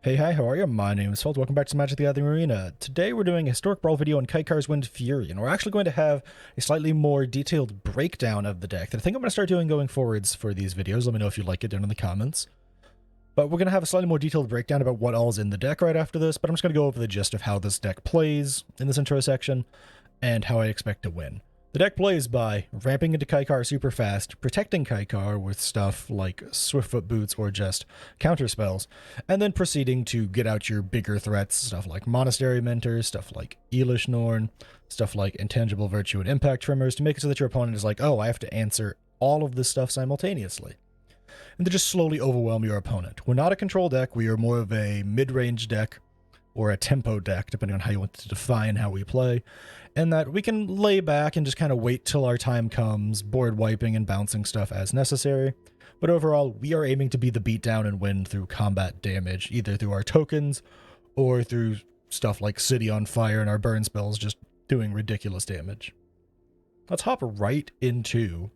Hey, hi, how are you? My name is Phil. Welcome back to Magic the Gathering Arena. Today we're doing a historic Brawl video on Kykar's Wind Fury, and we're actually going to have a slightly more detailed breakdown of the deck that I think I'm going to start doing going forwards for these videos. Let me know if you like it down in the comments. But we're going to have a slightly more detailed breakdown about what all is in the deck right after this, but I'm just going to go over the gist of how this deck plays in this intro section and how I expect to win. The deck plays by ramping into Kykar super fast, protecting Kykar with stuff like Swiftfoot Boots or just counter spells, and then proceeding to get out your bigger threats, stuff like Monastery Mentors, stuff like Elish Norn, stuff like Intangible Virtue and Impact Tremors, to make it so that your opponent is like, oh, I have to answer all of this stuff simultaneously. And to just slowly overwhelm your opponent. We're not a control deck, we are more of a mid-range deck, or a tempo deck, depending on how you want to define how we play, and that we can lay back and just kind of wait till our time comes, board wiping and bouncing stuff as necessary. But overall, we are aiming to be the beatdown and win through combat damage, either through our tokens or through stuff like City on Fire and our burn spells just doing ridiculous damage. Let's hop right into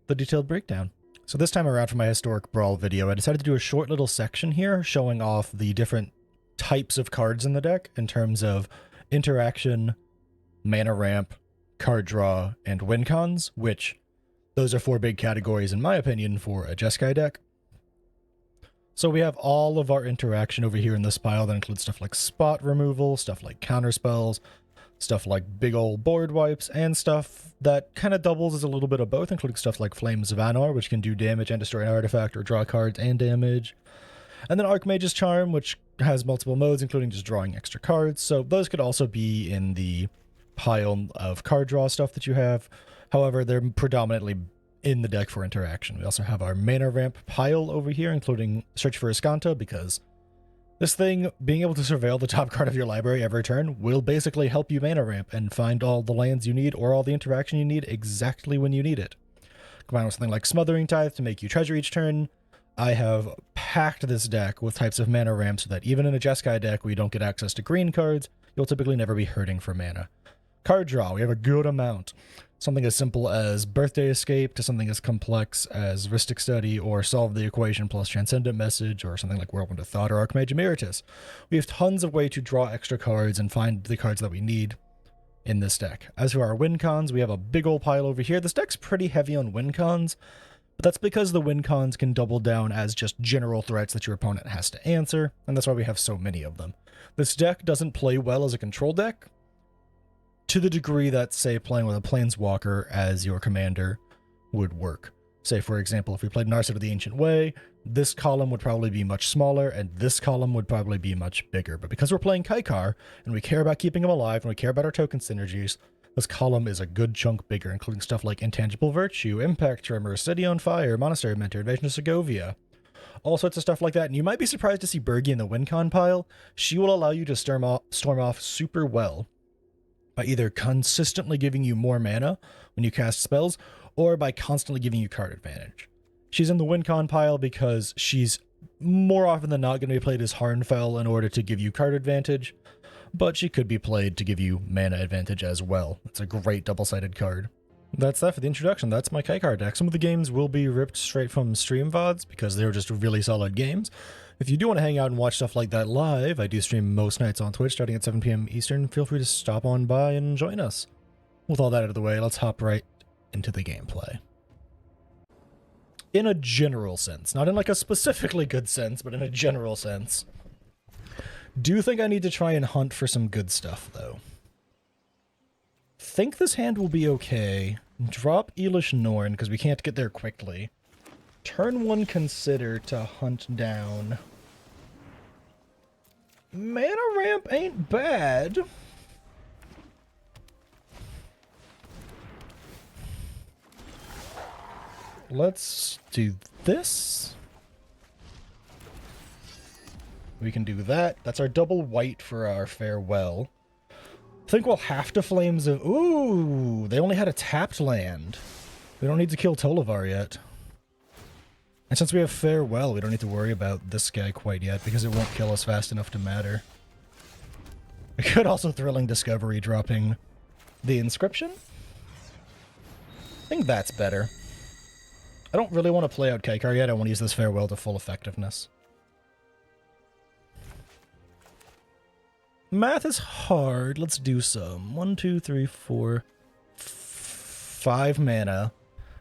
the detailed breakdown. So this time around for my historic Brawl video, I decided to do a short little section here showing off the different types of cards in the deck in terms of interaction, mana ramp, card draw, and win cons, which those are four big categories in my opinion for a Jeskai deck. So we have all of our interaction over here in this pile that includes stuff like spot removal, stuff like counter spells, stuff like big old board wipes, and stuff that kind of doubles as a little bit of both, including stuff like Flames of Anor, which can do damage and destroy an artifact or draw cards and damage. And then Archmage's Charm, which has multiple modes, including just drawing extra cards. So those could also be in the pile of card draw stuff that you have. However, they're predominantly in the deck for interaction. We also have our mana ramp pile over here, including Search for Iskanta, because this thing, being able to surveil the top card of your library every turn, will basically help you mana ramp and find all the lands you need or all the interaction you need exactly when you need it. Combine with something like Smothering Tithe to make you treasure each turn. I have packed this deck with types of mana ramp so that even in a Jeskai deck where you don't get access to green cards, you'll typically never be hurting for mana. Card draw, we have a good amount. Something as simple as Birthday Escape to something as complex as Ristic Study or Solve the Equation plus Transcendent Message or something like Whirlwind of Thought or Archmage Emeritus. We have tons of way to draw extra cards and find the cards that we need in this deck. As for our win cons, we have a big old pile over here. This deck's pretty heavy on win cons, but that's because the win cons can double down as just general threats that your opponent has to answer, and that's why we have so many of them. This deck doesn't play well as a control deck, to the degree that, say, playing with a Planeswalker as your commander would work. Say, for example, if we played Narset of the Ancient Way, this column would probably be much smaller, and this column would probably be much bigger. But because we're playing Kykar, and we care about keeping him alive, and we care about our token synergies, this column is a good chunk bigger, including stuff like Intangible Virtue, Impact Tremors, City on Fire, Monastery Mentor, Invasion of Segovia, all sorts of stuff like that. And you might be surprised to see Bergie in the WinCon pile. She will allow you to storm off super well by either consistently giving you more mana when you cast spells, or by constantly giving you card advantage. She's in the WinCon pile because she's more often than not going to be played as Harnfell in order to give you card advantage, but she could be played to give you mana advantage as well. It's a great double-sided card. That's that for the introduction. That's my Kykar deck. Some of the games will be ripped straight from stream VODs because they were just really solid games. If you do want to hang out and watch stuff like that live, I do stream most nights on Twitch starting at 7 p.m. Eastern. Feel free to stop on by and join us. With all that out of the way, let's hop right into the gameplay. In a general sense, not in like a specifically good sense, but in a general sense. Do think I need to try and hunt for some good stuff, though. Think this hand will be okay. Drop Elish Norn, because we can't get there quickly. Turn one, consider to hunt down. Mana ramp ain't bad. Let's do this. We can do that. That's our double white for our farewell. I think we'll have to Flames of... Ooh, they only had a tapped land. We don't need to kill Tolovar yet. And since we have farewell, we don't need to worry about this guy quite yet, because it won't kill us fast enough to matter. We could also Thrilling Discovery dropping the inscription. I think that's better. I don't really want to play out Kykar yet. I want to use this farewell to full effectiveness. Math is hard. Let's do some. 1, 2, 3, 4, 5 mana.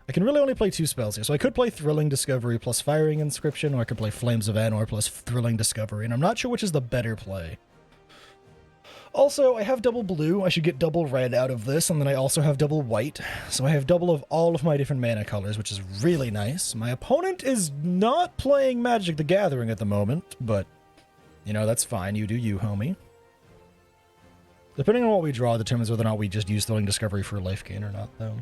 I can really only play 2 spells here, so I could play Thrilling Discovery plus Firing Inscription, or I could play Flames of Anor plus Thrilling Discovery, and I'm not sure which is the better play. Also, I have double blue. I should get double red out of this, and then I also have double white, so I have double of all of my different mana colors, which is really nice. My opponent is not playing Magic the Gathering at the moment, but, you know, that's fine. You do you, homie. Depending on what we draw determines whether or not we just use Thrilling Discovery for life gain or not, though.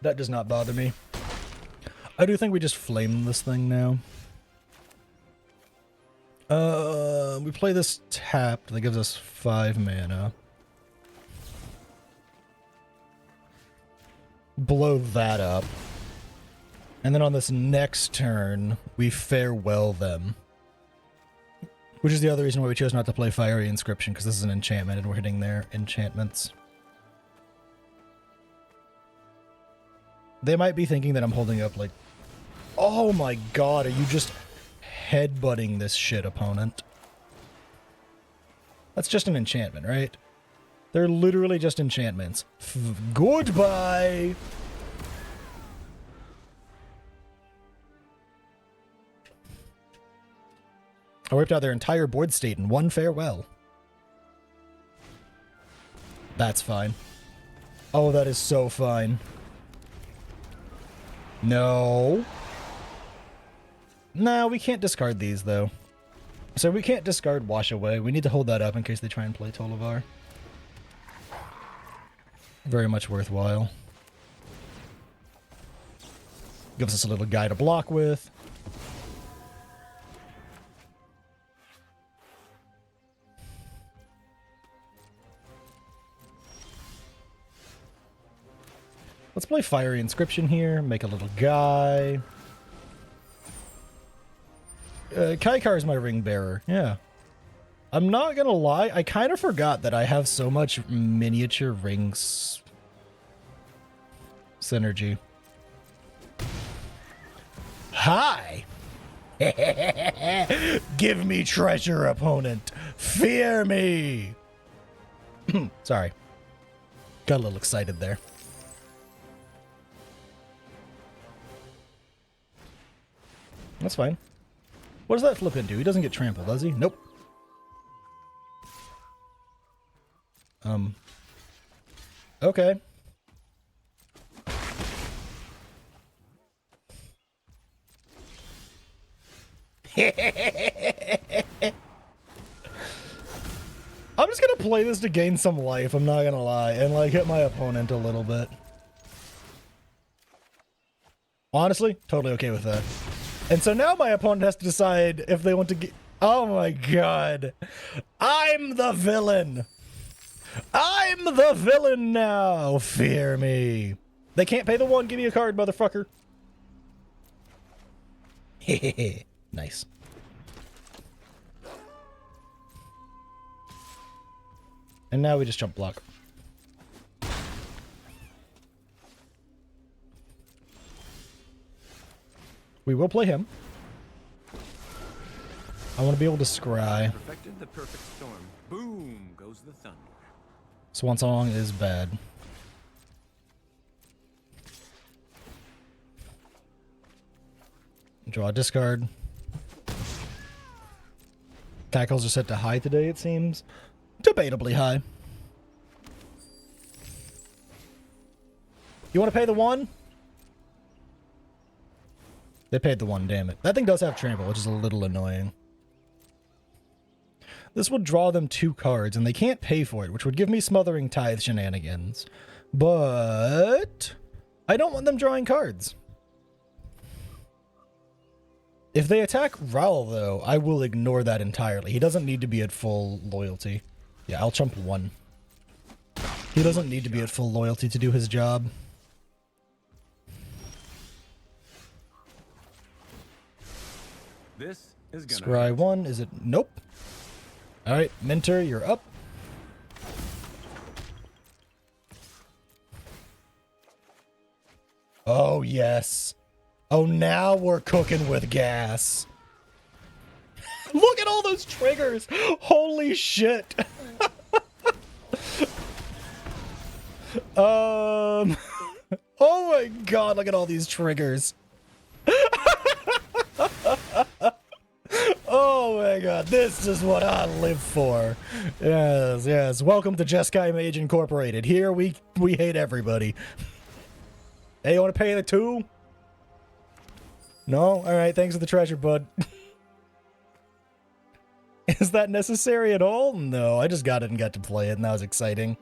That does not bother me. I do think we just flame this thing now. We play this tapped. That gives us 5 mana. Blow that up. And then on this next turn, we farewell them. Which is the other reason why we chose not to play Fiery Inscription, because this is an enchantment and we're hitting their enchantments. They might be thinking that I'm holding up like, oh my god, are you just headbutting this shit, opponent? That's just an enchantment, right? They're literally just enchantments. Goodbye! I wiped out their entire board state in one farewell. That's fine. Oh, that is so fine. No. No, we can't discard these, though. So we can't discard Wash Away. We need to hold that up in case they try and play Tolovar. Very much worthwhile. Gives us a little guy to block with. Let's play Fiery Inscription here, make a little guy. Kykar is my ring bearer, yeah. I'm not gonna lie, I kind of forgot that I have so much miniature rings synergy. Hi! Give me treasure, opponent! Fear me! Sorry. Got a little excited there. That's fine. What does that flip into? He doesn't get trampled, does he? Nope. Okay. I'm just gonna play this to gain some life, I'm not gonna lie, and like hit my opponent a little bit. Honestly, totally okay with that. And so now my opponent has to decide if they want to get... Oh my god. I'm the villain. I'm the villain now. Fear me. They can't pay the 1. Give me a card, motherfucker. Hehehe. Nice. And now we just jump block. We will play him. I want to be able to scry. Perfected the perfect storm. Boom goes the thunder. Swan Song is bad. Draw a discard. Tackles are set to high today, it seems. Debatably high. You want to pay the 1? They paid the 1, damn it. That thing does have trample, which is a little annoying. This would draw them 2 cards, and they can't pay for it, which would give me Smothering Tithe shenanigans. But I don't want them drawing cards. If they attack Raul, though, I will ignore that entirely. He doesn't need to be at full loyalty. Yeah, I'll chump 1. He doesn't need to be at full loyalty to do his job. This is gonna Scry hurt. 1, is it? Nope. Alright, Minter, you're up. Oh, yes. Oh, now we're cooking with gas. Look at all those triggers. Holy shit. Oh my god, look at all these triggers. Oh my god, this is what I live for. Yes, yes. Welcome to Jeskai Mage Incorporated. Here we hate everybody. Hey, you want to pay the 2? No? Alright, thanks for the treasure, bud. Is that necessary at all? No, I just got it and got to play it, and that was exciting.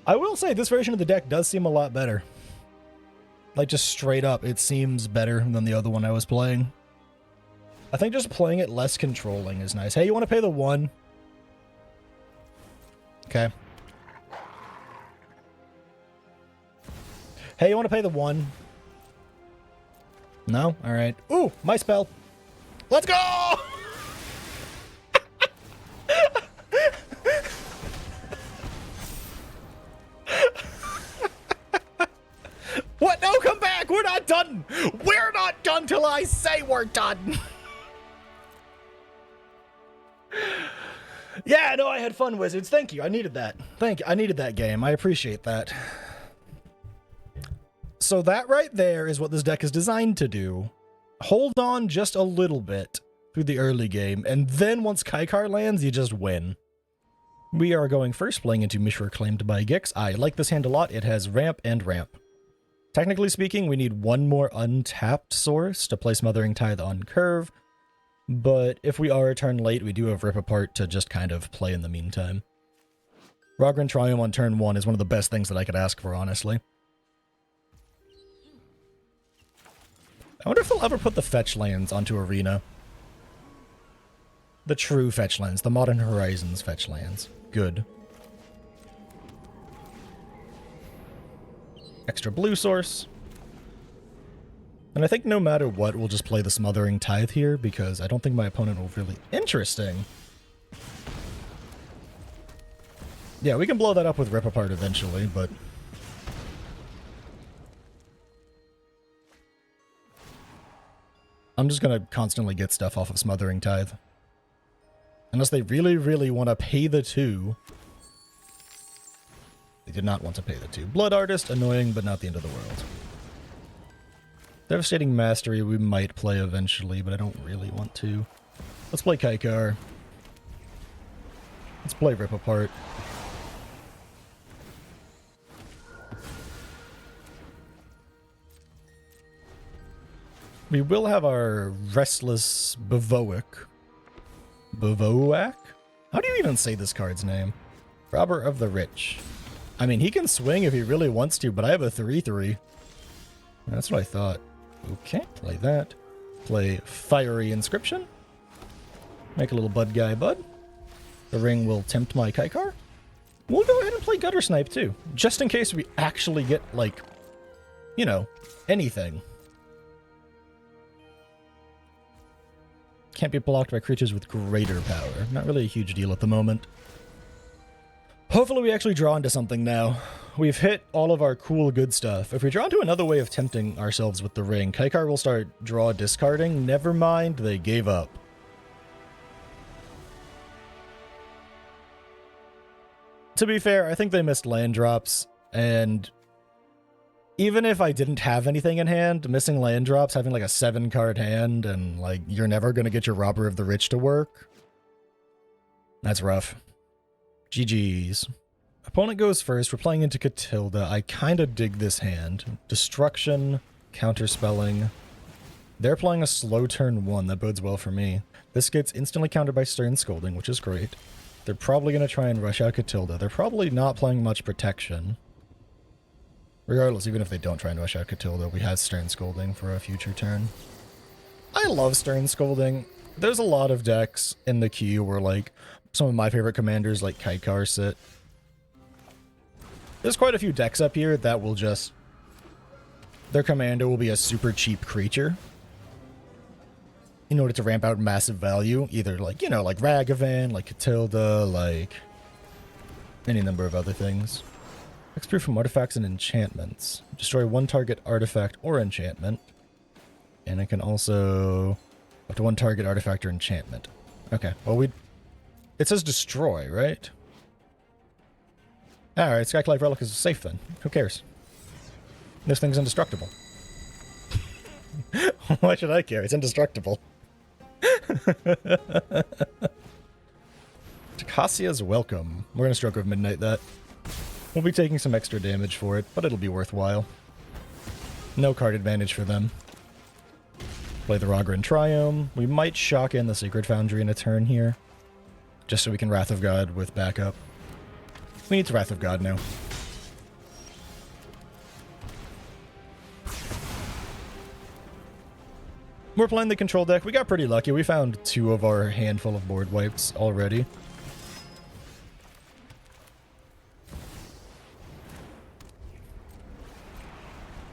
I will say, this version of the deck does seem a lot better. Like, just straight up, it seems better than the other one I was playing. I think just playing it less controlling is nice. Hey, you want to pay the 1? Okay. Hey, you want to pay the 1? No? Alright. Ooh, my spell. Let's go! What? No, come back! We're not done! We're not done till I say we're done! Yeah, no, I had fun, Wizards. Thank you. I needed that. Thank you. I needed that game. I appreciate that. So that right there is what this deck is designed to do. Hold on just a little bit through the early game, and then once Kykar lands, you just win. We are going first, playing into Mishra claimed by Gix. I like this hand a lot. It has ramp and ramp. Technically speaking, we need one more untapped source to play Smothering Tithe on curve, but if we are a turn late, we do have Rip Apart to just kind of play in the meantime. Rogran Triumph on turn 1 is one of the best things that I could ask for, honestly. I wonder if they'll ever put the fetch lands onto Arena. The true fetch lands, the Modern Horizons fetch lands. Good. Extra blue source. And I think no matter what, we'll just play the Smothering Tithe here, because I don't think my opponent will really... Interesting. Yeah, we can blow that up with Rip Apart eventually, but... I'm just gonna constantly get stuff off of Smothering Tithe. Unless they really, really want to pay the 2. They did not want to pay the 2. Blood Artist, annoying, but not the end of the world. Devastating Mastery we might play eventually, but I don't really want to. Let's play Kykar. Let's play Rip Apart. We will have our Restless Bavoic. Bavoak? How do you even say this card's name? Robber of the Rich. I mean, he can swing if he really wants to, but I have a 3/3. That's what I thought. Okay, play that. Play Fiery Inscription. Make a little bud guy bud. The ring will tempt my Kykar. We'll go ahead and play Gutter Snipe too, just in case we actually get, like, you know, anything. Can't be blocked by creatures with greater power. Not really a huge deal at the moment. Hopefully we actually draw into something now. We've hit all of our cool good stuff. If we draw into another way of tempting ourselves with the ring, Kykar will start draw discarding. Never mind, they gave up. To be fair, I think they missed land drops, and even if I didn't have anything in hand, missing land drops, having like a 7-card hand, and like you're never going to get your Robber of the Rich to work, that's rough. GG's. Opponent goes first. We're playing into Katilda. I kind of dig this hand. Destruction, counterspelling. They're playing a slow turn 1. That bodes well for me. This gets instantly countered by Stern Scolding, which is great. They're probably going to try and rush out Katilda. They're probably not playing much protection. Regardless, even if they don't try and rush out Katilda, we have Stern Scolding for a future turn. I love Stern Scolding. There's a lot of decks in the queue where, like, some of my favorite commanders, like Kykar, sit. There's quite a few decks up here that will just... Their commander will be a super cheap creature in order to ramp out massive value. Either, like, you know, like Ragavan, like Katilda, like any number of other things. Exproof from artifacts and enchantments. Destroy one target artifact or enchantment. And it can also up to one target artifact or enchantment. Okay, well it says destroy, right? Alright, Skyclave Relic is safe then. Who cares? This thing's indestructible. Why should I care? It's indestructible. Takasia's Welcome. We're gonna Stroke of Midnight that. We'll be taking some extra damage for it, but it'll be worthwhile. No card advantage for them. Play the Rogran Triome. We might shock in the Secret Foundry in a turn here. Just so we can Wrath of God with backup. We need to Wrath of God now. We're playing the control deck. We got pretty lucky. We found 2 of our handful of board wipes already.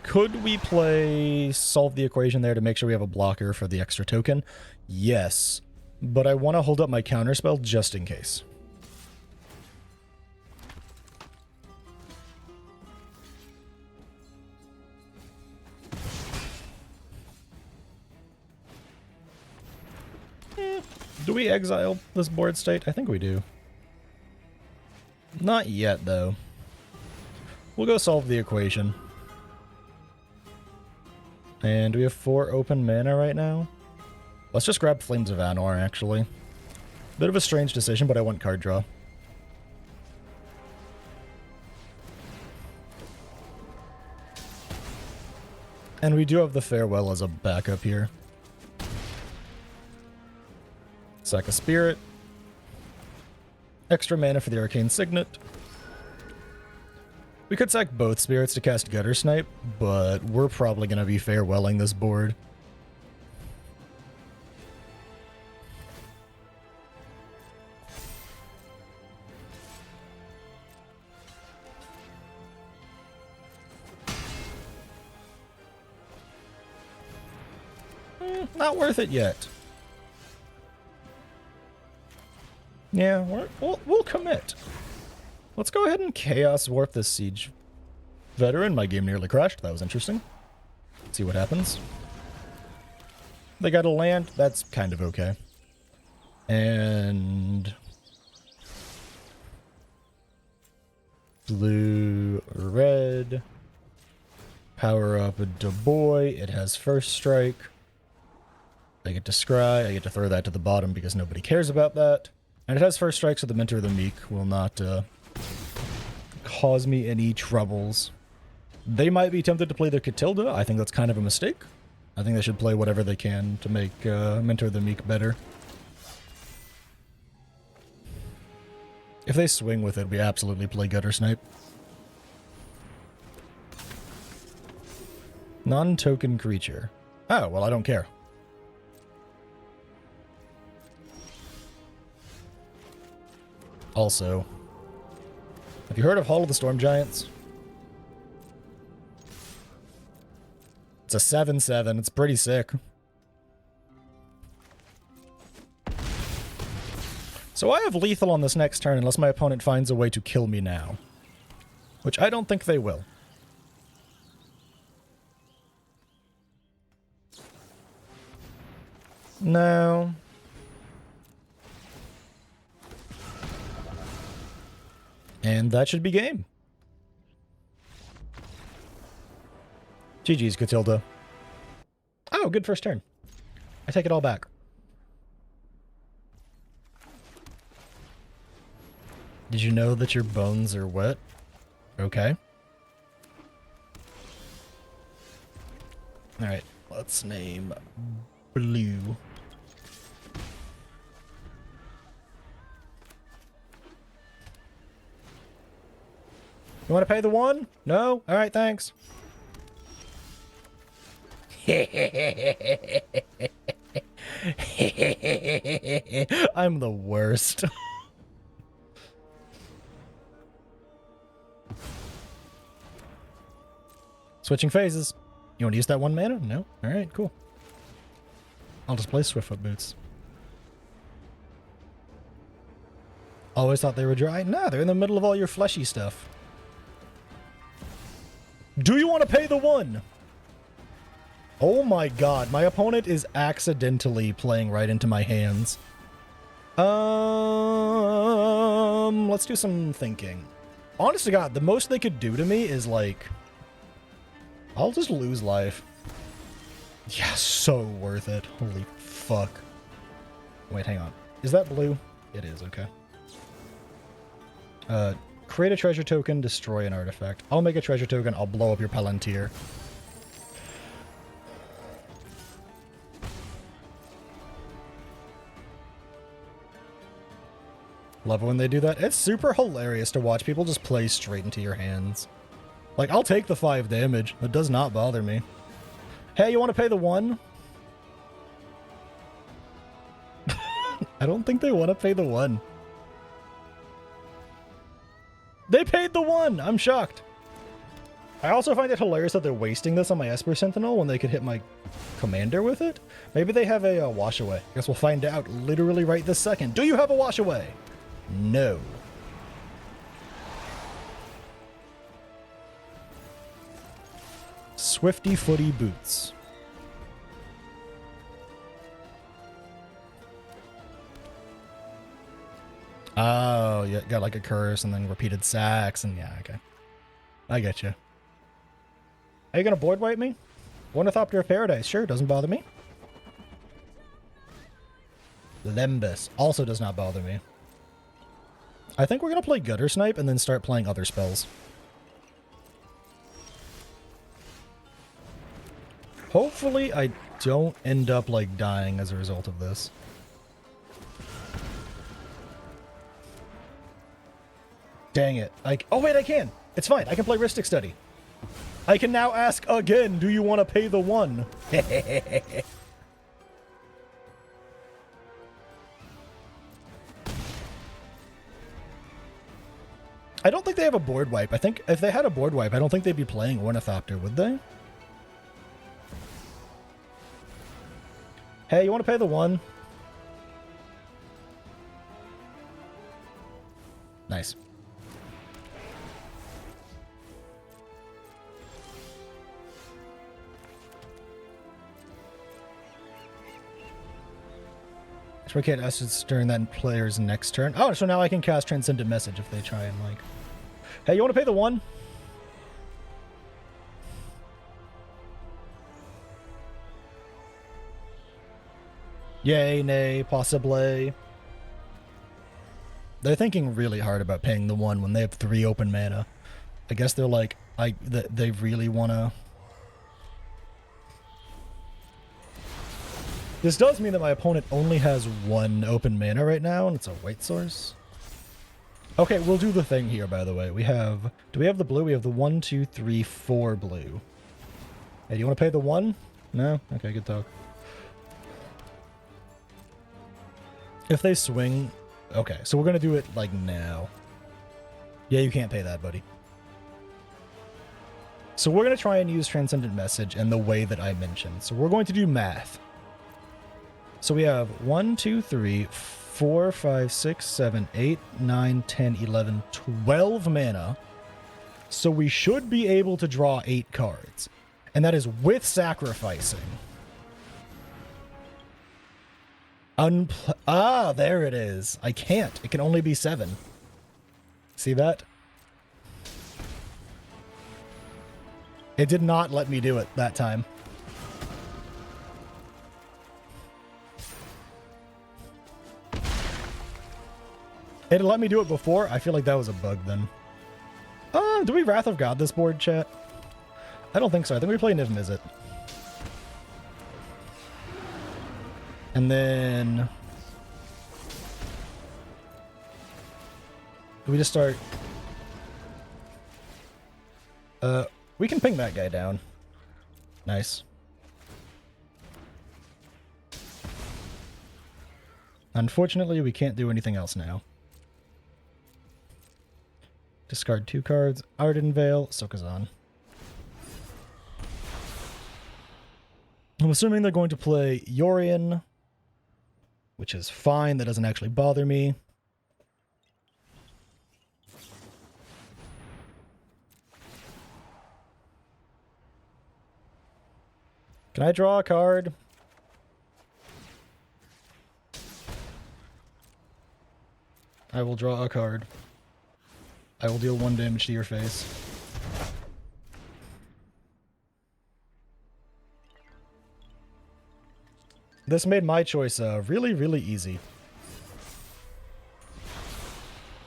Could we play Solve the Equation there to make sure we have a blocker for the extra token? Yes, but I want to hold up my counterspell just in case. Do we exile this board state? I think we do. Not yet, though. We'll go Solve the Equation. And we have 4 open mana right now. Let's just grab Flames of Anwar, actually. Bit of a strange decision, but I want card draw. And we do have the Farewell as a backup here. Sack a Spirit. Extra mana for the Arcane Signet. We could sack both spirits to cast Gutter Snipe, but we're probably going to be farewelling this board. Not worth it yet. Yeah, we'll commit. Let's go ahead and Chaos Warp this Siege Veteran. My game nearly crashed. That was interesting. See what happens. They got a land. That's kind of okay. And blue, red. Power up a Dubois. It has first strike. I get to scry. I get to throw that to the bottom because nobody cares about that. And it has first strike, so the Mentor of the Meek will not cause me any troubles. They might be tempted to play their Katilda. I think that's kind of a mistake. I think they should play whatever they can to make Mentor of the Meek better. If they swing with it, we absolutely play Gutter Snipe. Non-token creature. Oh, well, I don't care. Also, have you heard of Hall of the Storm Giants? It's a 7/7. It's pretty sick. So I have lethal on this next turn unless my opponent finds a way to kill me now. Which I don't think they will. No. And that should be game. GG's, Katilda. Oh, good first turn. I take it all back. Did you know that your bones are wet? Okay. Alright, let's name blue. You want to pay the 1? No? Alright, thanks. I'm the worst. Switching phases. You want to use that 1 mana? No? Alright, cool. I'll just play Swiftfoot Boots. Always thought they were dry? Nah, they're in the middle of all your fleshy stuff. Do you want to pay the 1? Oh my god, my opponent is accidentally playing right into my hands. Let's do some thinking. Honest to God, the most they could do to me is like, I'll just lose life. Yeah, so worth it. Holy fuck. Wait, hang on. Is that blue? It is, okay. Create a treasure token, destroy an artifact. I'll make a treasure token, I'll blow up your Palantir. Love it when they do that. It's super hilarious to watch people just play straight into your hands. Like, I'll take the 5 damage. It does not bother me. Hey, you want to pay the 1? I don't think they want to pay the 1. They paid the 1! I'm shocked. I also find it hilarious that they're wasting this on my Esper Sentinel when they could hit my commander with it. Maybe they have a wash away. I guess we'll find out literally right this second. Do you have a wash away? No. Swifty footy boots. Oh, you got like a curse and then repeated sacks and yeah, okay. I get you. Are you gonna board wipe me? Ornithopter of Paradise, sure, doesn't bother me. Lembus also does not bother me. I think we're gonna play Gutter Snipe and then start playing other spells. Hopefully I don't end up like dying as a result of this. Dang it. Oh wait, I can. It's fine. I can play Rhystic Study. I can now ask again, do you want to pay the 1? I don't think they have a board wipe. I think if they had a board wipe, I don't think they'd be playing Ornithopter, would they? Hey, you want to pay the 1? Nice. So we can't essence during that player's next turn. Oh, so now I can cast Transcendent Message if they try and like... Hey, you want to pay the 1? Yay, nay, possibly. They're thinking really hard about paying the 1 when they have 3 open mana. I guess they're like, they really want to... This does mean that my opponent only has 1 open mana right now, and it's a white source. Okay, we'll do the thing here, by the way. We have... Do we have the blue? We have the 1, 2, 3, 4 blue. Hey, do you want to pay the 1? No? Okay, good talk. If they swing... Okay, so we're going to do it, like, now. Yeah, you can't pay that, buddy. So we're going to try and use Transcendent Message in the way that I mentioned. So we're going to do math. So we have 1, 2, 3, 4, 5, 6, 7, 8, 9, 10, 11, 12 mana. So we should be able to draw 8 cards. And that is with sacrificing. There it is. I can't. It can only be 7. See that? It did not let me do it that time. It let me do it before. I feel like that was a bug then. Do we Wrath of God this board, chat? I don't think so. I think we play Niv Mizzet. And then... we just start... we can ping that guy down. Nice. Unfortunately, we can't do anything else now. Discard 2 cards. Arden Vale, Sokazan. I'm assuming they're going to play Yorion, which is fine. That doesn't actually bother me. Can I draw a card? I will draw a card. I will deal 1 damage to your face. This made my choice really, really easy.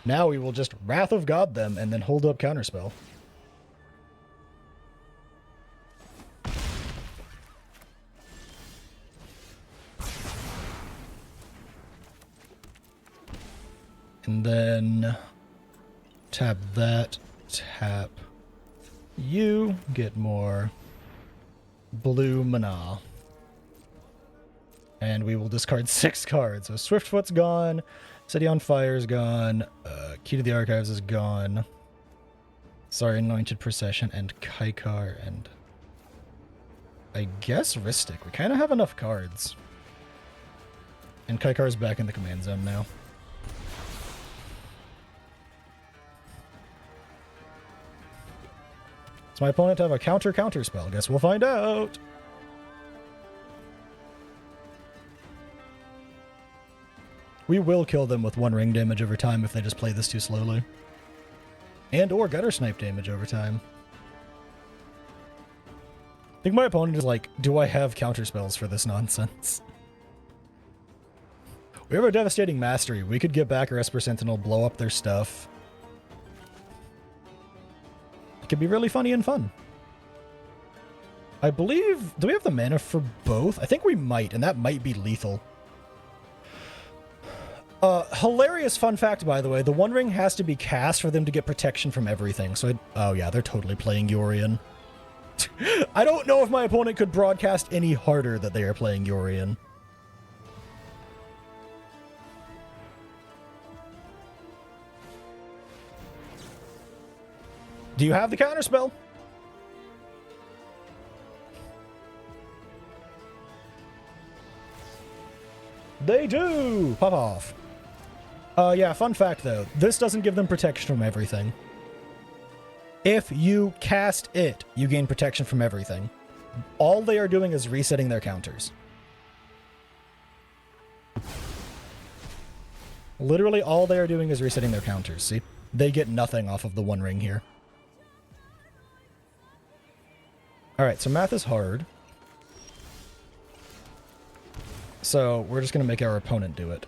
Now we will just Wrath of God them and then hold up Counterspell. And then tap that, tap you, get more blue mana. And we will discard 6 cards. So Swiftfoot's gone, City on Fire's gone, Key to the Archives is gone. Sorry, Anointed Procession and Kykar and I guess Ristic. We kind of have enough cards. And Kykar's back in the command zone now. Does my opponent have a counter spell? Guess we'll find out. We will kill them with 1 ring damage over time if they just play this too slowly. And or gutter snipe damage over time. I think my opponent is like, do I have counter spells for this nonsense? We have a Devastating Mastery. We could get back our Esper Sentinel, blow up their stuff. It could be really funny and fun. I believe... Do we have the mana for both? I think we might, and that might be lethal. Hilarious fun fact, by the way. The One Ring has to be cast for them to get protection from everything. So, oh yeah, they're totally playing Yorion. I don't know if my opponent could broadcast any harder that they are playing Yorion. Do you have the counterspell? They do! Pop off. Yeah, fun fact though. This doesn't give them protection from everything. If you cast it, you gain protection from everything. All they are doing is resetting their counters. Literally all they are doing is resetting their counters, see? They get nothing off of the One Ring here. Alright, so math is hard. So we're just going to make our opponent do it.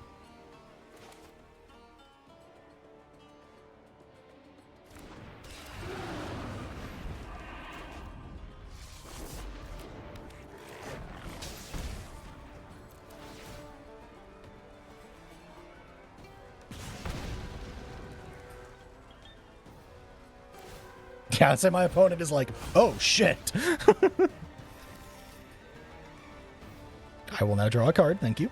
Yeah, I'd say my opponent is like, oh shit. I will now draw a card, thank you.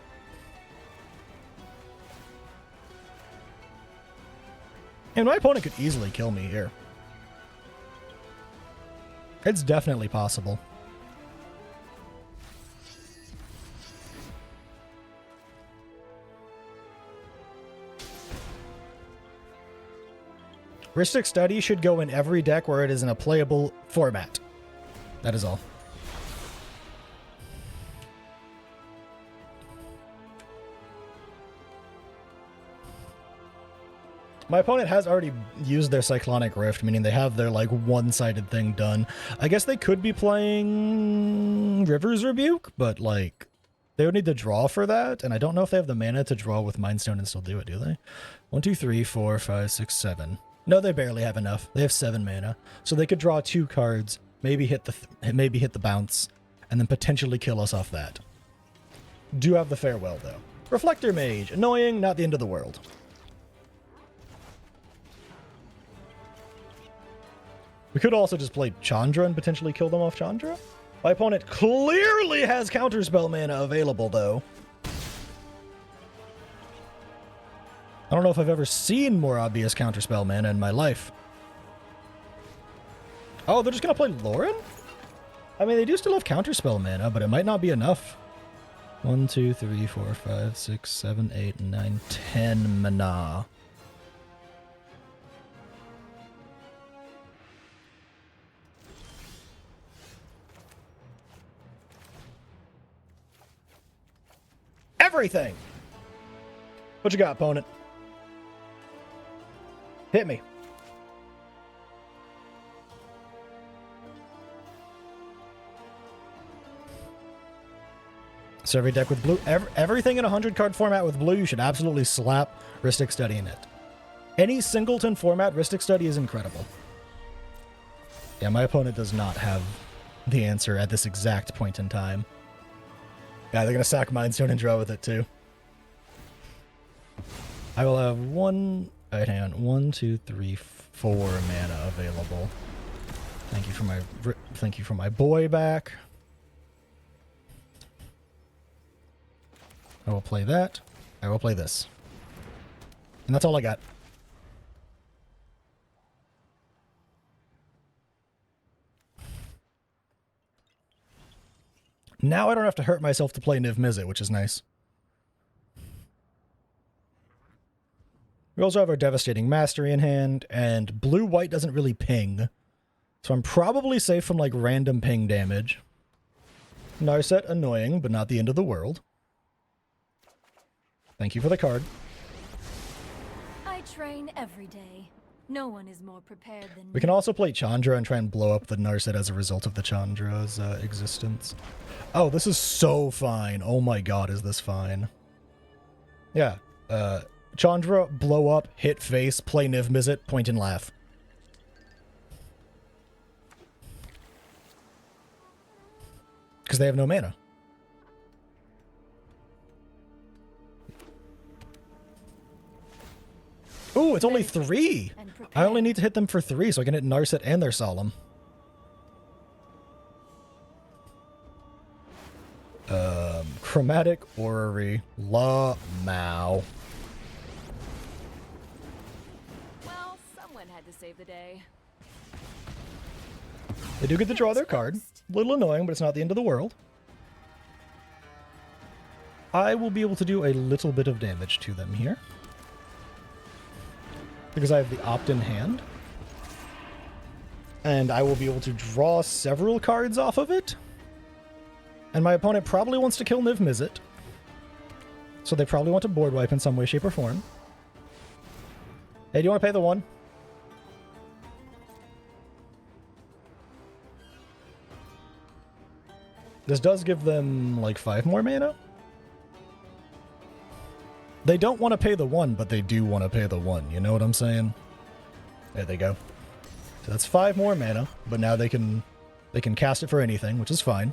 And my opponent could easily kill me here. It's definitely possible. Ristic Study should go in every deck where it is in a playable format. That is all. My opponent has already used their Cyclonic Rift, meaning they have their, like, one-sided thing done. I guess they could be playing River's Rebuke, but, like, they would need to draw for that, and I don't know if they have the mana to draw with Mindstone and still do it, do they? 1, 2, 3, 4, 5, 6, 7. No, they barely have enough. They have 7 mana. So they could draw 2 cards, maybe hit the bounce, and then potentially kill us off that. Do have the Farewell, though. Reflector Mage. Annoying, not the end of the world. We could also just play Chandra and potentially kill them off Chandra. My opponent clearly has counterspell mana available, though. I don't know if I've ever seen more obvious counterspell mana in my life. Oh, they're just going to play Lauren? I mean, they do still have counterspell mana, but it might not be enough. 1, 2, 3, 4, 5, 6, 7, 8, 9, 10 mana. everything. What you got, opponent? Hit me. So every deck with blue, everything in a 100-card format with blue, you should absolutely slap Rhystic Study in it. Any singleton format, Rhystic Study is incredible. Yeah, my opponent does not have the answer at this exact point in time. Yeah, they're going to sack Mindstone and draw with it too. I will have one... Alright, hang on. 1, 2, 3, 4 mana available. Thank you for my boy back. I will play that. I will play this. And that's all I got. Now I don't have to hurt myself to play Niv Mizzet, which is nice. We also have our Devastating Mastery in hand, and blue-white doesn't really ping. So I'm probably safe from, like, random ping damage. Narset, annoying, but not the end of the world. Thank you for the card. I train every day. No one is more prepared than me. We can also play Chandra and try and blow up the Narset as a result of the Chandra's existence. Oh, this is so fine. Oh my god, is this fine. Yeah. Chandra, blow up, hit face, play Niv Mizzet, point and laugh. Because they have no mana. Ooh, it's only 3! I only need to hit them for 3, so I can hit Narset and their Solemn. Chromatic Orrery. La Mao. Well, someone had to save the day. They do get to draw their card. A little annoying, but it's not the end of the world. I will be able to do a little bit of damage to them here. Because I have the opt-in hand. And I will be able to draw several cards off of it. And my opponent probably wants to kill Niv Mizzet. So they probably want to board wipe in some way, shape, or form. Hey, do you want to pay the 1? This does give them, like, 5 more mana. They don't want to pay the 1, but they do want to pay the 1. You know what I'm saying? There they go. So that's 5 more mana, but now they can cast it for anything, which is fine.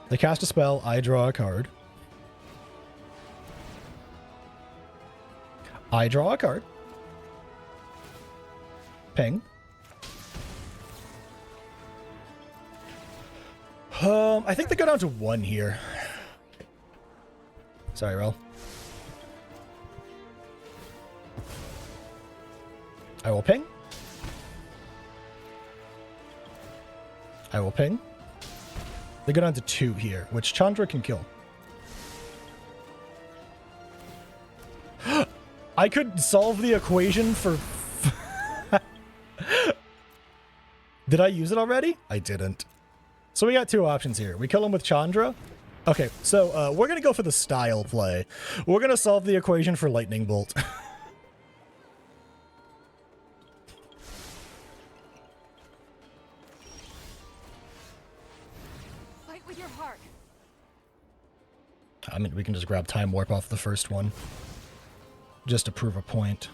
They cast a spell, I draw a card. I draw a card. Ping. I think they go down to 1 here. Sorry, Rel. I will ping. I will ping. They go down to 2 here, which Chandra can kill. I could solve the equation for... Did I use it already? I didn't. So we got 2 options here. We kill him with Chandra. Okay, so we're going to go for the style play. We're going to solve the equation for Lightning Bolt. I mean, we can just grab Time Warp off the first one. Just to prove a point.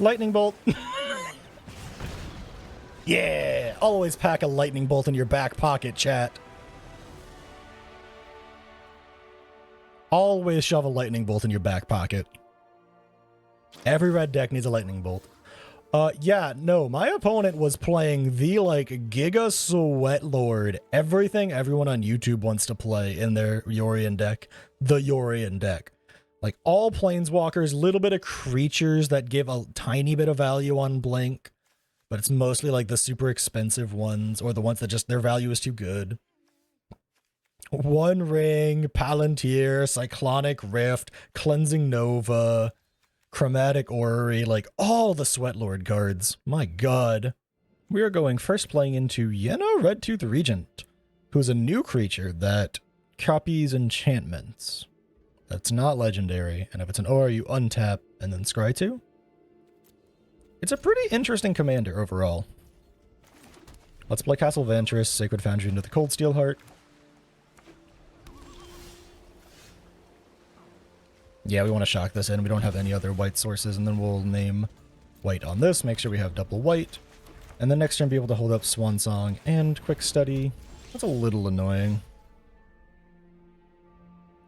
Lightning Bolt! Yeah! Always pack a Lightning Bolt in your back pocket, chat. Always shove a Lightning Bolt in your back pocket. Every red deck needs a Lightning Bolt. Yeah, no, my opponent was playing the, like, Giga Sweatlord. Everything everyone on YouTube wants to play in their Yorion deck. The Yorion deck. Like, all planeswalkers, little bit of creatures that give a tiny bit of value on Blink. But it's mostly, like, the super expensive ones, or the ones that just, their value is too good. One Ring, Palantir, Cyclonic Rift, Cleansing Nova... Chromatic Orrery, like all the Sweatlord cards. My god. We are going first playing into Yenna Redtooth Regent. who's a new creature that copies enchantments. That's not legendary, and if it's an OR, you untap and then scry 2. It's a pretty interesting commander overall. Let's play Castle Vantress, Sacred Foundry into the Cold Steel Heart. Yeah, we want to shock this in. We don't have any other white sources, and then we'll name white on this, make sure we have double white, and then next turn be able to hold up Swan Song and Quick Study. That's a little annoying.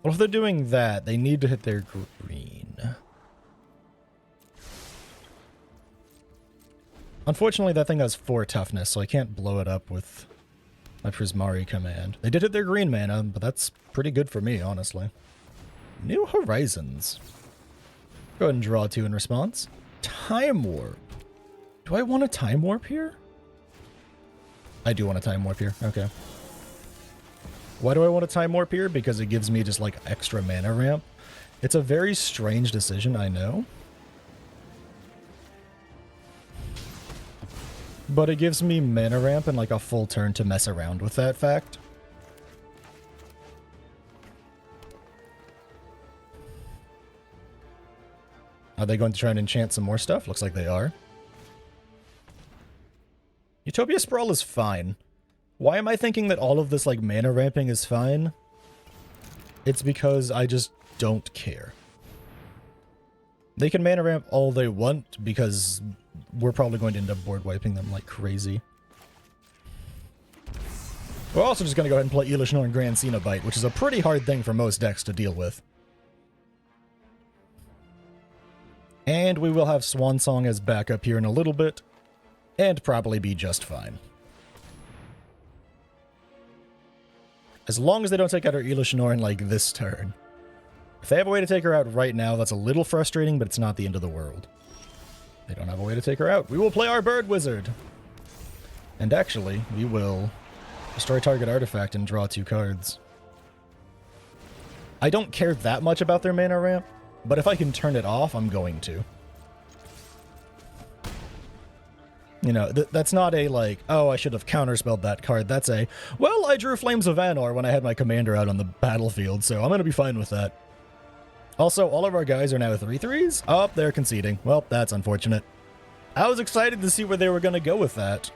Well, if they're doing that, they need to hit their green. Unfortunately, that thing has 4 toughness, so I can't blow it up with my Prismari command. They did hit their green mana, but that's pretty good for me, honestly. New Horizons. Go ahead and draw 2 in response. Time Warp. Do I want a Time Warp here? I do want a Time Warp here. Okay. Why do I want a Time Warp here? Because it gives me just like extra mana ramp. It's a very strange decision, I know. But it gives me mana ramp and like a full turn to mess around with that fact. Are they going to try and enchant some more stuff? Looks like they are. Utopia Sprawl is fine. Why am I thinking that all of this like mana ramping is fine? It's because I just don't care. They can mana ramp all they want because we're probably going to end up board wiping them like crazy. We're also just going to go ahead and play Elish Norn Grand Cenobite, which is a pretty hard thing for most decks to deal with. And we will have Swan Song as backup here in a little bit, and probably be just fine. As long as they don't take out our Elish Norn like this turn. If they have a way to take her out right now, that's a little frustrating, but it's not the end of the world. They don't have a way to take her out. We will play our Bird Wizard. And actually, we will destroy target artifact and draw 2 cards. I don't care that much about their mana ramp, but if I can turn it off, I'm going to. You know, that's not a, like, oh, I should have counterspelled that card. That's a, well, I drew Flames of Anor when I had my commander out on the battlefield, so I'm going to be fine with that. Also, all of our guys are now 3/3s. Oh, they're conceding. Well, that's unfortunate. I was excited to see where they were going to go with that.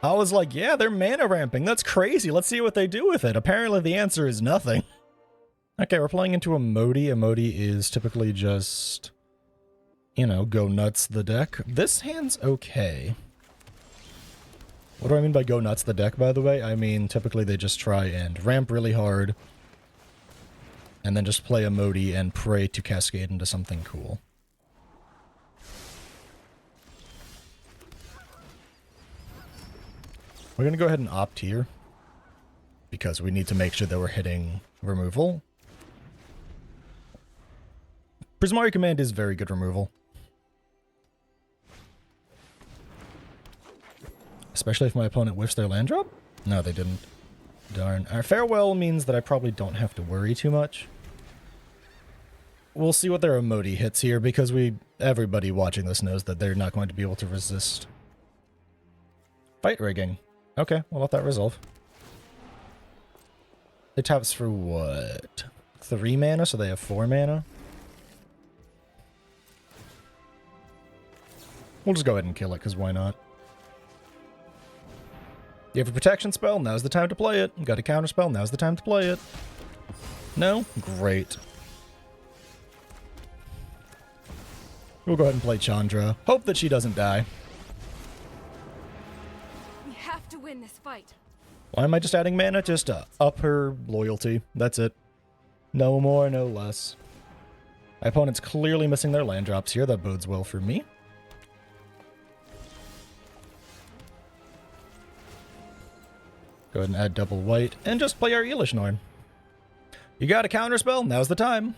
I was like, yeah, they're mana ramping. That's crazy. Let's see what they do with it. Apparently, the answer is nothing. Okay, we're playing into Imota. Imota is typically just, you know, go nuts the deck. This hand's okay. What do I mean by go nuts the deck, by the way? I mean, typically they just try and ramp really hard, and then just play Imota and pray to cascade into something cool. We're going to go ahead and opt here, because we need to make sure that we're hitting removal. Prismari Command is very good removal. Especially if my opponent whiffs their land drop? No, they didn't. Darn. Our Farewell means that I probably don't have to worry too much. We'll see what their Imota hits here, because everybody watching this knows that they're not going to be able to resist. Fight Rigging. Okay, we'll let that resolve. It taps for what? 3 mana, so they have 4 mana? We'll just go ahead and kill it, because why not? You have a protection spell? Now's the time to play it. You got a counter spell? Now's the time to play it. No? Great. We'll go ahead and play Chandra. Hope that she doesn't die. We have to win this fight. Why am I just adding mana? Just to up her loyalty. That's it. No more, no less. My opponent's clearly missing their land drops here. That bodes well for me. Go ahead and add double white, and just play our Elish Norn. You got a counterspell? Now's the time.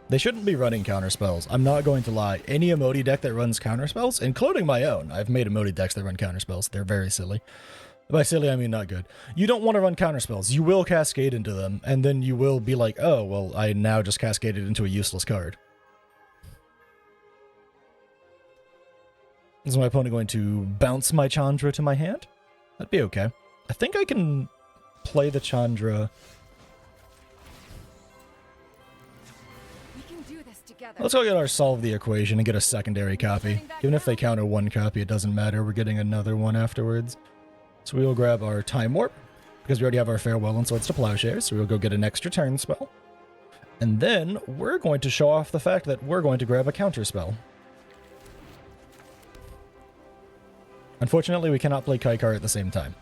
They shouldn't be running counterspells. I'm not going to lie. Any Imota deck that runs counterspells, including my own. I've made Imota decks that run counterspells. They're very silly. By silly, I mean not good. You don't want to run counterspells. You will cascade into them, and then you will be like, oh, well, I now just cascaded into a useless card. Is my opponent going to bounce my Chandra to my hand? That'd be okay. I think I can play the Chandra. We can do this together. Let's go get our solve the equation and get a secondary copy. Even if they counter one copy, it doesn't matter. We're getting another one afterwards. So we will grab our Time Warp, because we already have our Farewell and Swords to Plowshares, so we'll go get an extra turn spell. And then we're going to show off the fact that we're going to grab a counter spell. Unfortunately, we cannot play Kykar at the same time.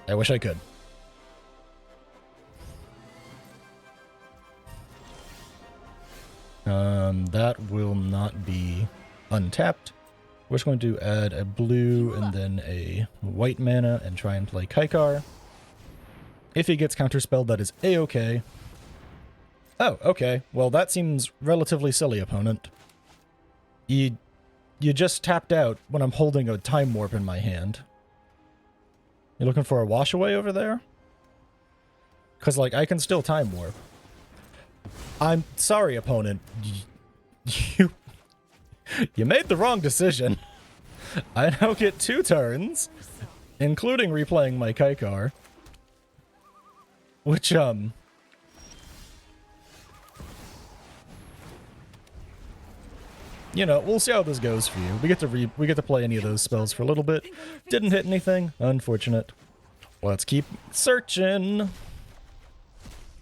I wish I could. That will not be untapped. We're just going to add a blue and then a white mana and try and play Kykar. If he gets counterspelled, that is A-okay. Oh, okay. Well, that seems relatively silly, opponent. You just tapped out when I'm holding a Time Warp in my hand. You looking for a wash away over there? Because, like, I can still Time Warp. I'm sorry, opponent. You made the wrong decision. I now get 2 turns, including replaying my Kykar. Which, you know, we'll see how this goes for you. We get to play any of those spells for a little bit. Didn't hit anything. Unfortunate. Let's keep searching.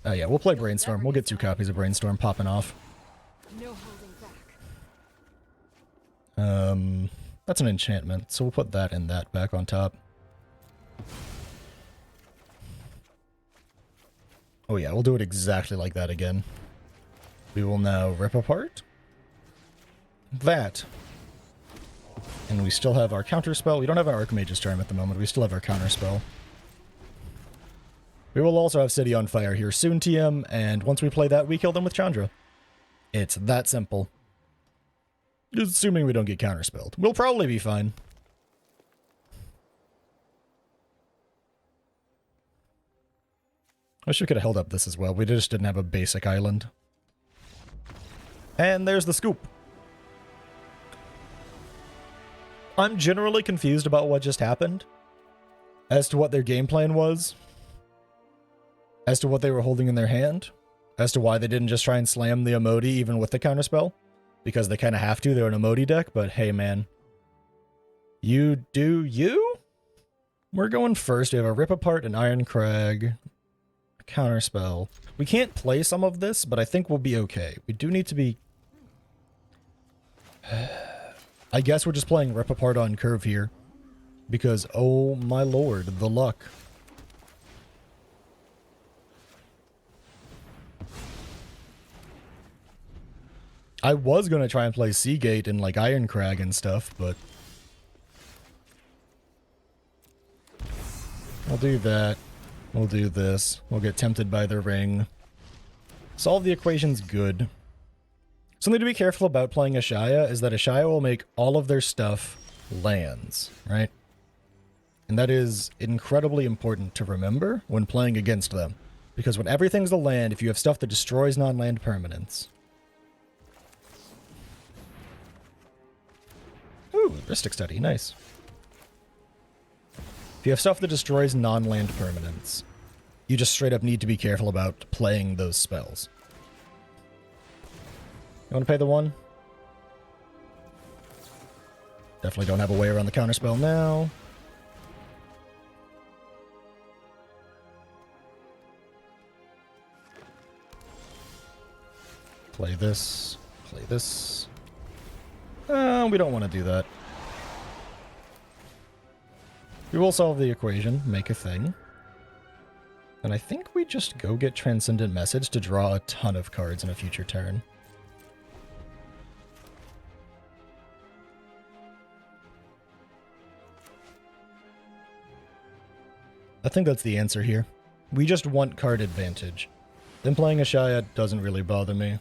Oh yeah, we'll play Brainstorm. We'll get 2 copies of Brainstorm popping off. No holding back. That's an enchantment, so we'll put that and that back on top. Oh yeah, we'll do it exactly like that again. We will now rip apart that. And we still have our counterspell. We don't have our Archmage's Charm at the moment. We still have our counterspell. We will also have City on Fire here soon, TM, and once we play that, we kill them with Chandra. It's that simple. Just assuming we don't get counterspelled. We'll probably be fine. I wish we could have held up this as well. We just didn't have a basic island. And there's the scoop. I'm generally confused about what just happened. As to what their game plan was. As to what they were holding in their hand. As to why they didn't just try and slam the Imota even with the counterspell. Because they kind of have to. They're an Imota deck, but hey, man. You do you? We're going first. We have a Rip Apart, an Iron Crag, a counterspell. We can't play some of this, but I think we'll be okay. We do need to be... I guess we're just playing Rip Apart on curve here. Because, oh my lord, the luck. I was going to try and play Seagate and like Iron Crag and stuff, but... I'll do that. We'll do this. We'll get tempted by the ring. Solve the equation's good. Something to be careful about playing Ashaya is that Ashaya will make all of their stuff lands, right? And that is incredibly important to remember when playing against them. Because when everything's a land, if you have stuff that destroys non-land permanents... Ooh, Ristic Study, nice. If you have stuff that destroys non-land permanents, you just straight up need to be careful about playing those spells. You want to pay the 1? Definitely don't have a way around the counterspell now. Play this. Play this. We don't want to do that. We will solve the equation, make a thing. And I think we just go get Transcendent Message to draw a ton of cards in a future turn. I think that's the answer here. We just want card advantage. Then playing Ashaya doesn't really bother me.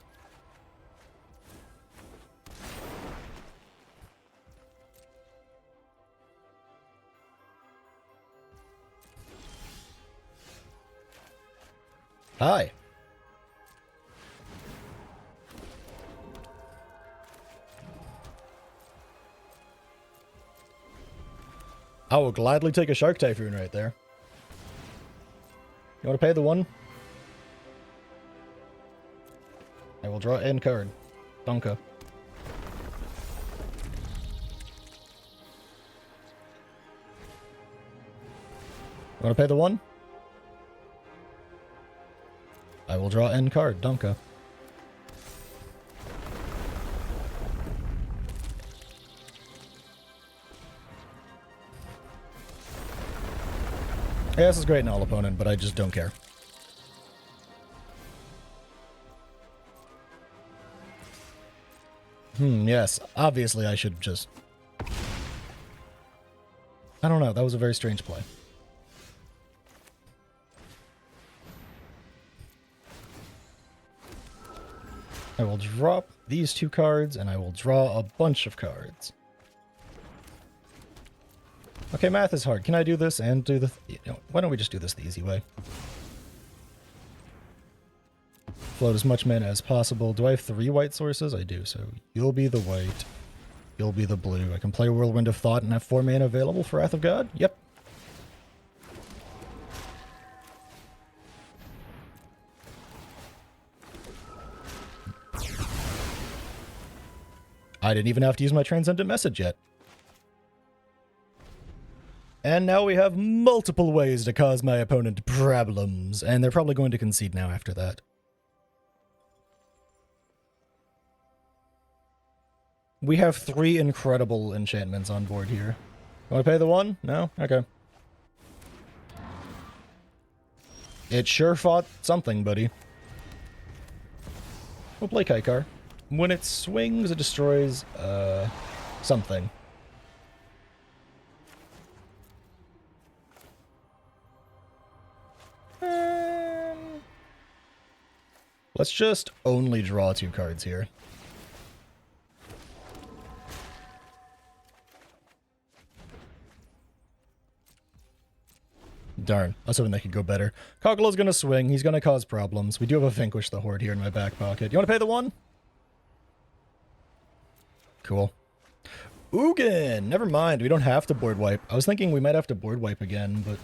Hi. I will gladly take a Shark Typhoon right there. You want to pay the 1? I will draw end card. Donka. You want to pay the 1? I will draw end card. Donka. Yeah, this is great in all opponent, but I just don't care. Yes. Obviously, I should just... I don't know. That was a very strange play. I will drop these 2 cards, and I will draw a bunch of cards. Okay, math is hard. Can I do this and do the... why don't we just do this the easy way? Float as much mana as possible. Do I have 3 white sources? I do, so you'll be the white. You'll be the blue. I can play Whirlwind of Thought and have 4 mana available for Wrath of God? Yep. I didn't even have to use my Transcendent Message yet. And now we have multiple ways to cause my opponent problems, and they're probably going to concede now after that. We have 3 incredible enchantments on board here. Want to pay the 1? No? Okay. It sure fought something, buddy. We'll play Kykar. When it swings, it destroys, something. Let's just only draw 2 cards here. Darn, I was hoping that could go better. Kogla's gonna swing, he's gonna cause problems. We do have a Vanquish the Horde here in my back pocket. You wanna pay the 1? Cool. Ugin! Never mind, we don't have to board wipe. I was thinking we might have to board wipe again, but...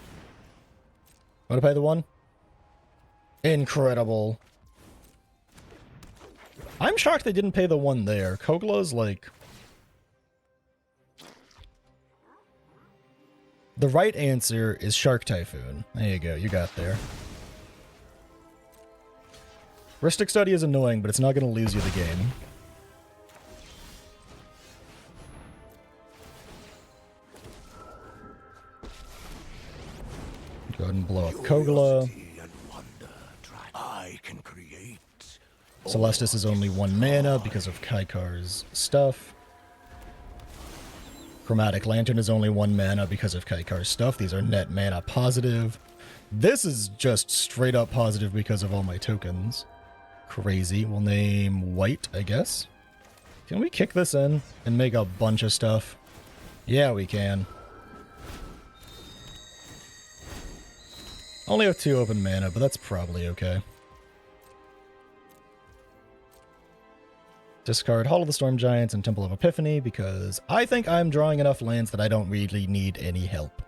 Wanna pay the 1? Incredible. I'm shocked they didn't pay the 1 there. Kogla's like... The right answer is Shark Typhoon. There you go, you got there. Ristic Study is annoying, but it's not going to lose you the game. Go ahead and blow up Kogla. Celestis is only 1 mana because of Kykar's stuff. Chromatic Lantern is only 1 mana because of Kykar's stuff. These are net mana positive. This is just straight up positive because of all my tokens. Crazy. We'll name white, I guess. Can we kick this in and make a bunch of stuff? Yeah, we can. Only have 2 open mana, but that's probably okay. Discard Hall of the Storm Giants and Temple of Epiphany because I think I'm drawing enough lands that I don't really need any help.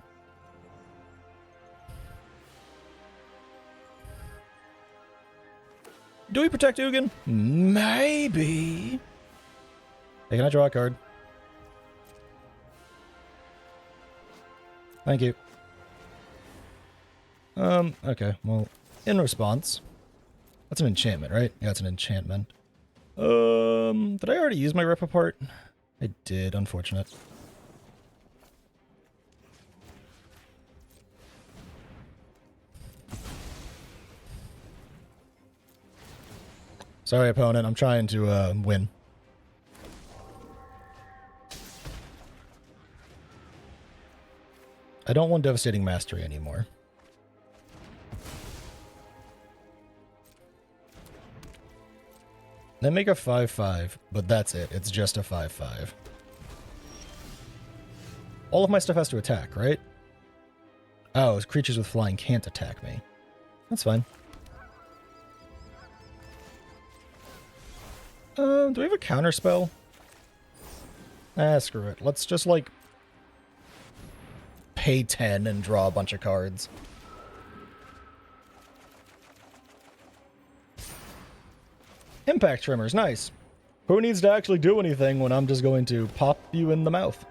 Do we protect Ugin? Maybe. Hey, can I draw a card? Thank you. Okay, well, in response... That's an enchantment, right? Yeah, it's an enchantment. Did I already use my Rip Apart? I did, unfortunate. Sorry, opponent, I'm trying to, win. I don't want Devastating Mastery anymore. They make a 5/5, but that's it. It's just a 5/5. All of my stuff has to attack, right? Oh, creatures with flying can't attack me. That's fine. Do we have a counter spell? Ah, screw it. Let's just, like... pay 10 and draw a bunch of cards. Impact Tremors, nice. Who needs to actually do anything when I'm just going to pop you in the mouth?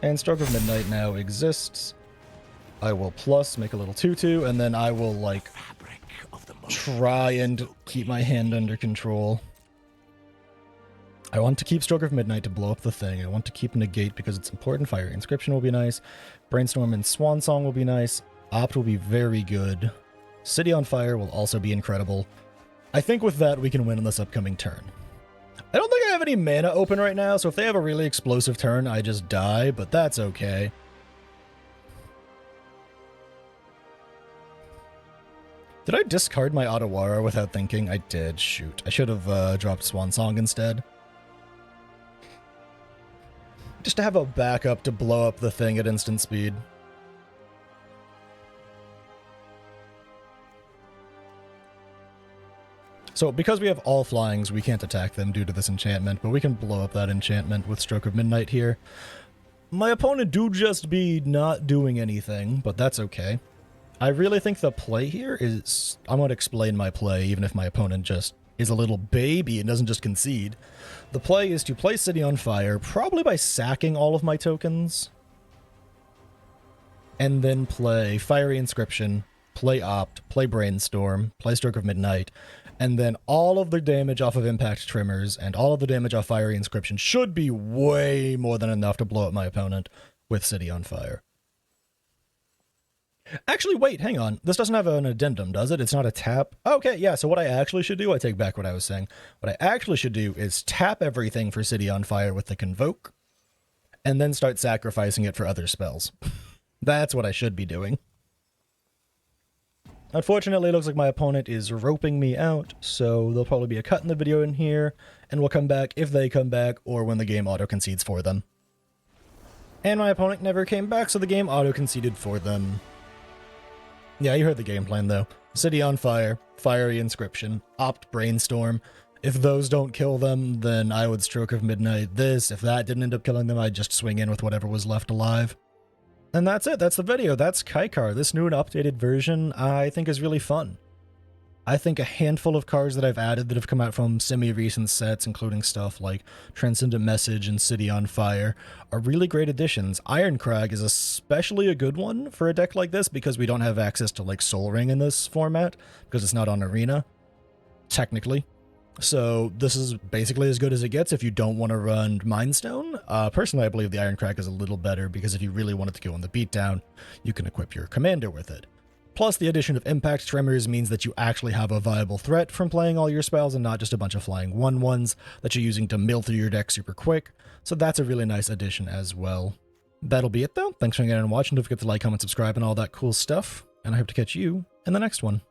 And Stroke of Midnight now exists. I will plus, make a little 2/2, and then I will, like, try and keep my hand under control. I want to keep Stroke of Midnight to blow up the thing. I want to keep Negate because it's important. Fire Inscription will be nice. Brainstorm and Swan Song will be nice. Opt will be very good. City on Fire will also be incredible. I think with that we can win on this upcoming turn. I don't think I have any mana open right now, so if they have a really explosive turn, I just die, but that's okay. Did I discard my Otawara without thinking? I did, shoot. I should have dropped Swan Song instead. Just to have a backup to blow up the thing at instant speed. So, because we have all flyings, we can't attack them due to this enchantment, but we can blow up that enchantment with Stroke of Midnight here. My opponent do just be not doing anything, but that's okay. I really think the play here is... I'm going to explain my play, even if my opponent just is a little baby and doesn't just concede. The play is to play City on Fire, probably by sacking all of my tokens, and then play Fiery Inscription, play Opt, play Brainstorm, play Stroke of Midnight, and then all of the damage off of Impact Tremors and all of the damage off Fiery Inscription should be way more than enough to blow up my opponent with City on Fire. Actually, wait, hang on. This doesn't have an addendum, does it? It's not a tap? Okay, yeah, so what I actually should do, I take back what I was saying. What I actually should do is tap everything for City on Fire with the Convoke, and then start sacrificing it for other spells. That's what I should be doing. Unfortunately, it looks like my opponent is roping me out, so there'll probably be a cut in the video in here, and we'll come back if they come back, or when the game auto-concedes for them. And my opponent never came back, so the game auto-conceded for them. Yeah, you heard the game plan, though. City on Fire, Fiery Inscription, Opt Brainstorm. If those don't kill them, then I would Stroke of Midnight this. If that didn't end up killing them, I'd just swing in with whatever was left alive. And that's it. That's the video. That's Kykar. This new and updated version I think is really fun. I think a handful of cards that I've added that have come out from semi-recent sets, including stuff like Transcendent Message and City on Fire, are really great additions. Ironcrag is especially a good one for a deck like this because we don't have access to like Soul Ring in this format because it's not on Arena, technically. So this is basically as good as it gets if you don't want to run Mind Stone. Personally, I believe the Ironcrag is a little better because if you really wanted to go on the beatdown, you can equip your commander with it. Plus, the addition of Impact Tremors means that you actually have a viable threat from playing all your spells and not just a bunch of flying 1/1s that you're using to mill through your deck super quick. So that's a really nice addition as well. That'll be it though. Thanks for hanging out and watching. Don't forget to like, comment, subscribe, and all that cool stuff. And I hope to catch you in the next one.